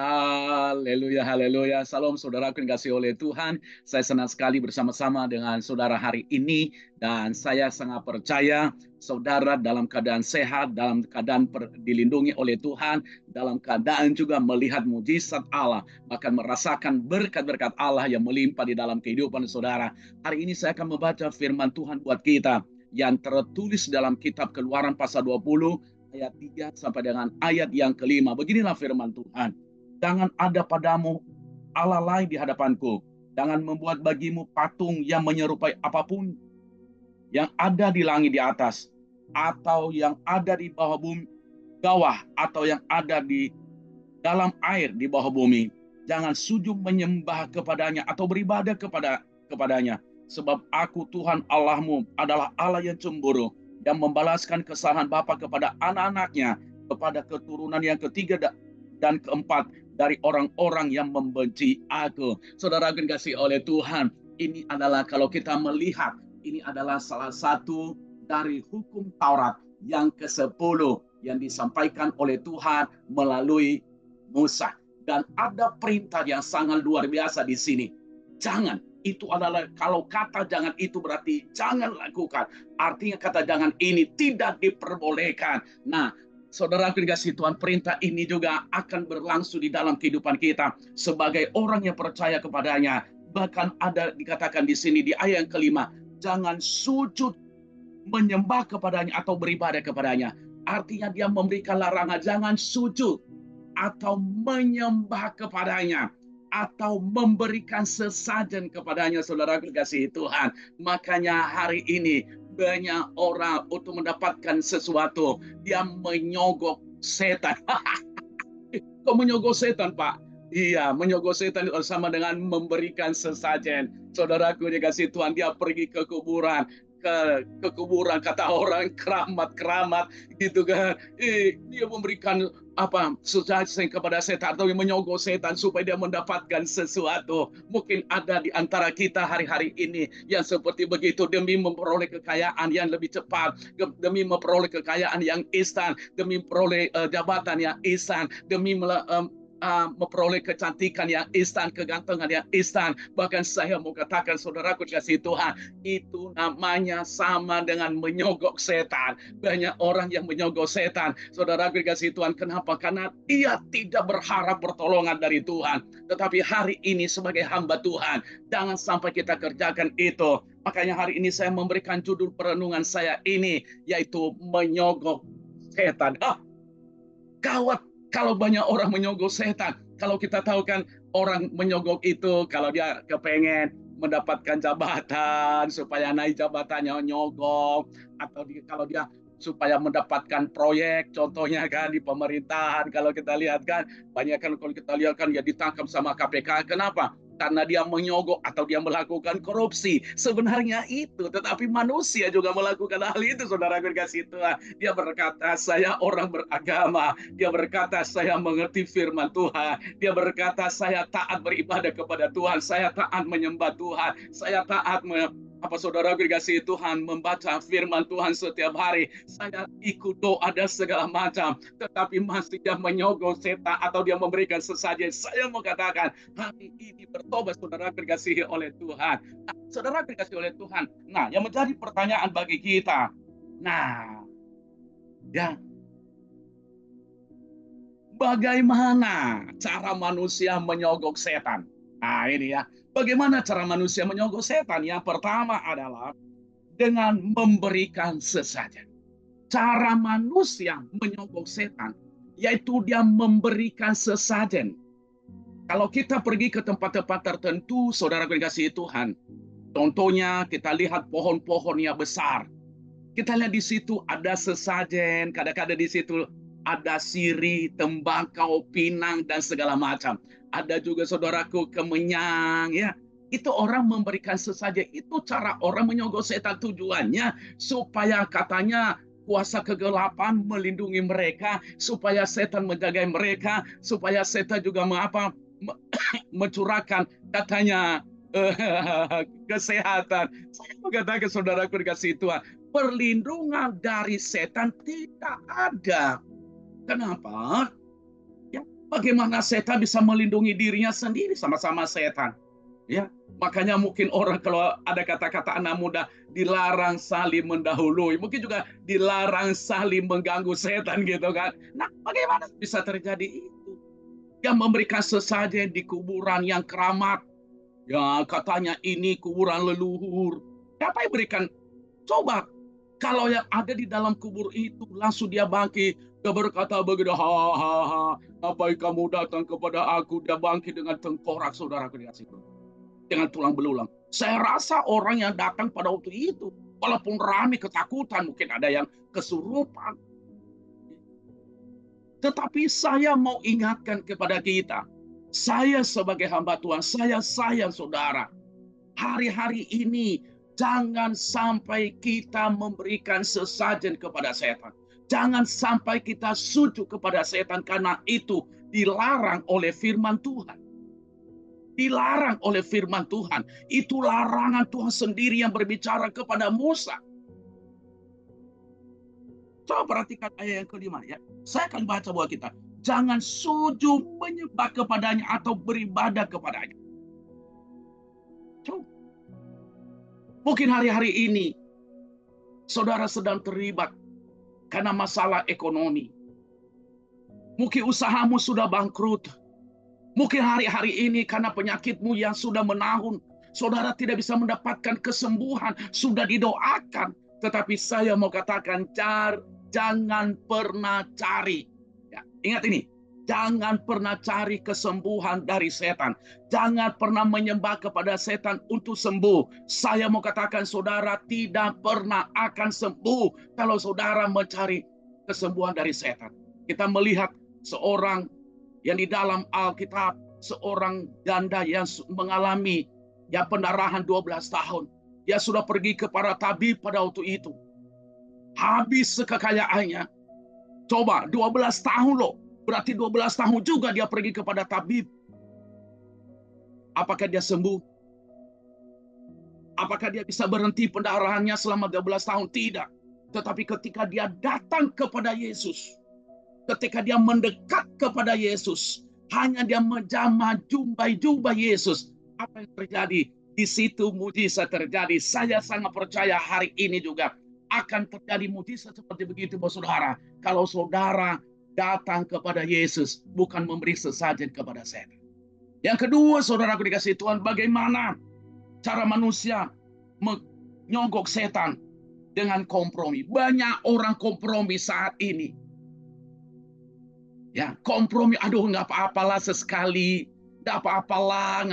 Haleluya, haleluya. Salam saudaraku yang kasih oleh Tuhan. Saya senang sekali bersama-sama dengan saudara hari ini. Dan saya sangat percaya saudara dalam keadaan sehat, dalam keadaan dilindungi oleh Tuhan, dalam keadaan juga melihat mujizat Allah, bahkan merasakan berkat-berkat Allah yang melimpah di dalam kehidupan saudara. Hari ini saya akan membaca firman Tuhan buat kita yang tertulis dalam kitab Keluaran pasal 20 ayat 3 sampai dengan ayat yang kelima. Beginilah firman Tuhan. Jangan ada padamu Allah lain di hadapanku. Jangan membuat bagimu patung yang menyerupai apapun yang ada di langit di atas, atau yang ada di bawah bumi, bawah, atau yang ada di dalam air di bawah bumi. Jangan sujud menyembah kepadanya atau beribadah kepadanya. Sebab aku Tuhan Allahmu adalah Allah yang cemburu, yang membalaskan kesalahan bapa kepada anak-anaknya, kepada keturunan yang ketiga dan keempat dari orang-orang yang membenci aku. Saudara yang kasih oleh Tuhan, ini adalah kalau kita melihat, ini adalah salah satu dari hukum Taurat yang ke-10 yang disampaikan oleh Tuhan melalui Musa. Dan ada perintah yang sangat luar biasa di sini. Jangan, itu adalah, kalau kata jangan itu berarti jangan lakukan. Artinya kata jangan ini tidak diperbolehkan. Nah, saudara kasih Tuhan, perintah ini juga akan berlangsung di dalam kehidupan kita sebagai orang yang percaya kepadanya. Bahkan ada dikatakan di sini di ayat yang kelima, jangan sujud menyembah kepadanya atau beribadah kepadanya. Artinya dia memberikan larangan, jangan sujud atau menyembah kepadanya atau memberikan sesajen kepadanya, saudara kasih Tuhan. Makanya hari ini banyak orang untuk mendapatkan sesuatu, dia menyogok setan. Kok menyogok setan, Pak? Iya, menyogok setan sama dengan memberikan sesajen. Saudaraku dikasih Tuhan, dia pergi ke kuburan, ke kuburan, kata orang keramat gitu kan. Dia memberikan apa sesajen kepada setan atau menyogok setan supaya dia mendapatkan sesuatu. Mungkin ada di antara kita hari-hari ini yang seperti begitu, demi memperoleh kekayaan yang lebih cepat, demi memperoleh kekayaan yang instan, demi memperoleh jabatan yang instan, demi memperoleh kecantikan yang instan, kegantengan yang instan. Bahkan saya mau katakan, saudaraku dikasih Tuhan, itu namanya sama dengan menyogok setan. Banyak orang yang menyogok setan, saudaraku dikasih Tuhan. Kenapa? Karena ia tidak berharap pertolongan dari Tuhan. Tetapi hari ini sebagai hamba Tuhan, jangan sampai kita kerjakan itu. Makanya hari ini saya memberikan judul perenungan saya ini, yaitu menyogok setan. Gawat kalau banyak orang menyogok setan. Kalau kita tahu kan, orang menyogok itu kalau dia kepengen mendapatkan jabatan, supaya naik jabatannya nyogok, atau kalau dia supaya mendapatkan proyek, contohnya kan di pemerintahan, kalau kita lihat kan, banyak kan kalau kita lihat kan ya ditangkap sama KPK. Kenapa? Karena dia menyogok atau dia melakukan korupsi. Sebenarnya itu, tetapi manusia juga melakukan hal itu, saudara kasih Tuhan. Dia berkata, saya orang beragama. Dia berkata, saya mengerti firman Tuhan. Dia berkata, saya taat beribadah kepada Tuhan. Saya taat menyembah Tuhan. Saya taat apa saudara dikasih Tuhan, membaca firman Tuhan setiap hari. Saya ikut doa dan segala macam, tetapi masih dia menyogok setan atau dia memberikan sesajen. Saya mau katakan, hari ini bertobat, saudara dikasihi oleh Tuhan. Nah, saudara dikasihi oleh Tuhan. Nah, yang menjadi pertanyaan bagi kita, nah, ya, bagaimana cara manusia menyogok setan? Nah, ini ya. Bagaimana cara manusia menyogok setan? Yang pertama adalah dengan memberikan sesajen. Cara manusia menyogok setan, yaitu dia memberikan sesajen. Kalau kita pergi ke tempat-tempat tertentu, saudara kasih Tuhan, contohnya kita lihat pohon-pohon yang besar. Kita lihat di situ ada sesajen, kadang-kadang di situ ada sirih, tembakau, pinang, dan segala macam. Ada juga saudaraku kemenyang, ya. Itu orang memberikan sesajen. Itu cara orang menyogok setan, tujuannya supaya katanya kuasa kegelapan melindungi mereka, supaya setan menjaga mereka, supaya setan juga mencurahkan katanya kesehatan. Saya mengatakan saudaraku dikasih Tuhan, perlindungan dari setan tidak ada. Kenapa? Ya, Bagaimana setan bisa melindungi dirinya sendiri, sama-sama setan. Ya, makanya mungkin orang kalau ada kata-kata anak muda dilarang saling mendahului, mungkin juga dilarang saling mengganggu setan gitu kan. Nah, bagaimana bisa terjadi itu? Yang memberikan sesajen di kuburan yang keramat. Ya, katanya ini kuburan leluhur. Siapa yang berikan? Coba kalau yang ada di dalam kubur itu langsung dia bangkit, dia berkata begitu, ha ha ha, apa yang kamu datang kepada aku? Dia bangkit dengan tengkorak, saudara dikasih dengan tulang belulang. Saya rasa orang yang datang pada waktu itu, walaupun ramai ketakutan, mungkin ada yang kesurupan. Tetapi saya mau ingatkan kepada kita, saya sebagai hamba Tuhan, saya sayang saudara. Hari-hari ini jangan sampai kita memberikan sesajen kepada setan. Jangan sampai kita sujud kepada setan karena itu dilarang oleh firman Tuhan. Dilarang oleh firman Tuhan. Itu larangan Tuhan sendiri yang berbicara kepada Musa. Coba perhatikan ayat yang kelima ya. Saya akan baca buat kita. Jangan sujud menyembah kepadanya atau beribadah kepadanya. Coba. Mungkin hari-hari ini saudara sedang terlibat karena masalah ekonomi. Mungkin usahamu sudah bangkrut. Mungkin hari-hari ini karena penyakitmu yang sudah menahun, saudara tidak bisa mendapatkan kesembuhan, sudah didoakan. Tetapi saya mau katakan, jangan pernah cari. Ya, ingat ini, jangan pernah cari kesembuhan dari setan. Jangan pernah menyembah kepada setan untuk sembuh. Saya mau katakan, saudara tidak pernah akan sembuh kalau saudara mencari kesembuhan dari setan. Kita melihat seorang yang di dalam Alkitab, seorang janda yang mengalami ya pendarahan 12 tahun. Dia sudah pergi kepada tabib pada waktu itu. Habis kekayaannya. Coba 12 tahun loh. Berarti 12 tahun juga dia pergi kepada tabib. Apakah dia sembuh? Apakah dia bisa berhenti pendarahannya selama 12 tahun? Tidak. Tetapi ketika dia datang kepada Yesus, ketika dia mendekat kepada Yesus, hanya dia menjamah jumpai Yesus. Apa yang terjadi? Di situ mujizat terjadi. Saya sangat percaya hari ini juga akan terjadi mujizat seperti begitu, saudara. Kalau saudara datang kepada Yesus, bukan memberi sesajen kepada setan. Yang kedua, saudaraku dikasih Tuhan, bagaimana cara manusia menyogok setan dengan kompromi. Banyak orang kompromi saat ini. Ya, kompromi, aduh nggak apa-apalah sesekali, nggak apa-apalah,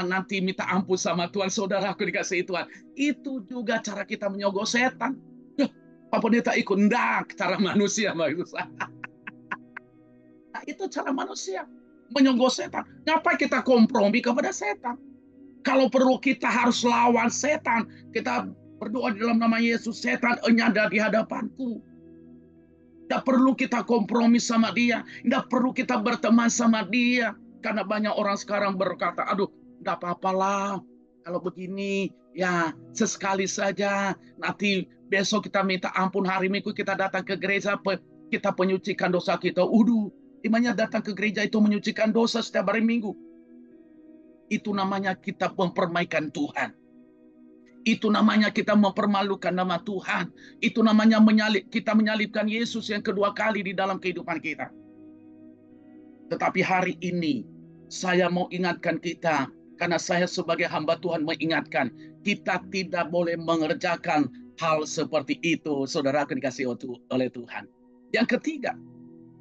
nanti minta ampun sama Tuhan, saudara aku dikasih Tuhan. Itu juga cara kita menyogok setan. Ya, Pak Pendeta ikut, enggak, cara manusia maksud saya. Nah, itu cara manusia menyogok setan. Ngapain kita kompromi kepada setan? Kalau perlu kita harus lawan setan, kita berdoa di dalam nama Yesus, setan enyada di hadapanku. Tidak perlu kita kompromi sama dia. Tidak perlu kita berteman sama dia. Karena banyak orang sekarang berkata, aduh, tidak apa-apalah. Kalau begini, ya sesekali saja. Nanti besok kita minta ampun, hari Minggu kita datang ke gereja, kita penyucikan dosa kita. Imannya datang ke gereja itu menyucikan dosa setiap hari Minggu. Itu namanya kita mempermainkan Tuhan. Itu namanya kita mempermalukan nama Tuhan. Itu namanya kita menyalibkan Yesus yang kedua kali di dalam kehidupan kita. Tetapi hari ini saya mau ingatkan kita, karena saya sebagai hamba Tuhan mengingatkan, kita tidak boleh mengerjakan hal seperti itu, saudara akan dikasih oleh Tuhan. Yang ketiga,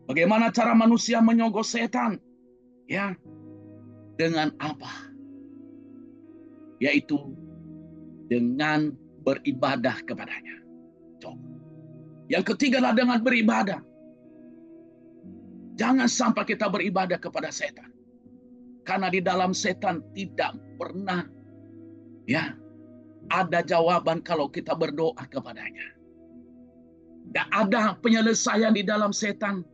bagaimana cara manusia menyogok setan? Ya, dengan apa? Yaitu dengan beribadah kepadanya. Coba. Yang ketiga adalah dengan beribadah. Jangan sampai kita beribadah kepada setan. Karena di dalam setan tidak pernah ya ada jawaban kalau kita berdoa kepadanya. Tidak ada penyelesaian di dalam setan.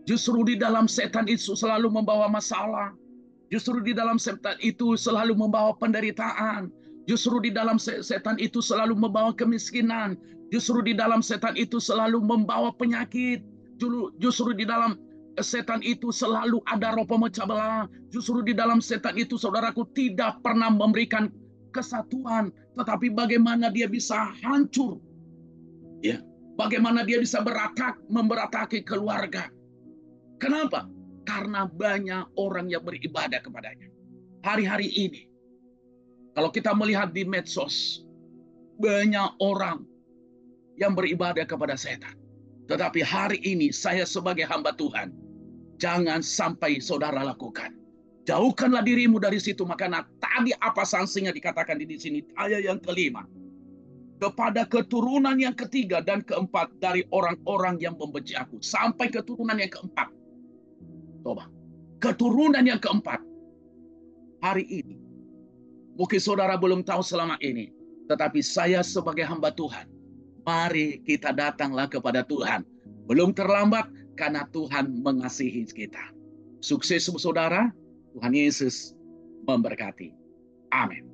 Justru di dalam setan itu selalu membawa masalah. Justru di dalam setan itu selalu membawa penderitaan. Justru di dalam setan itu selalu membawa kemiskinan. Justru di dalam setan itu selalu membawa penyakit. Justru di dalam setan itu selalu ada roh pemecah belah. Justru di dalam setan itu, saudaraku, tidak pernah memberikan kesatuan, tetapi bagaimana dia bisa hancur, ya, bagaimana dia bisa memberataki keluarga. Kenapa? Karena banyak orang yang beribadah kepadanya. Hari-hari ini, kalau kita melihat di medsos, banyak orang yang beribadah kepada setan. Tetapi hari ini saya sebagai hamba Tuhan, jangan sampai saudara lakukan. Jauhkanlah dirimu dari situ. Makanya tadi apa sanksinya dikatakan di sini, ayat yang kelima. Kepada keturunan yang ketiga dan keempat dari orang-orang yang membenci aku. Sampai keturunan yang keempat. Coba. Keturunan yang keempat. Hari ini. Mungkin saudara belum tahu selama ini. Tetapi saya sebagai hamba Tuhan, mari kita datanglah kepada Tuhan. Belum terlambat karena Tuhan mengasihi kita. Sukses saudara. Tuhan Yesus memberkati. Amin.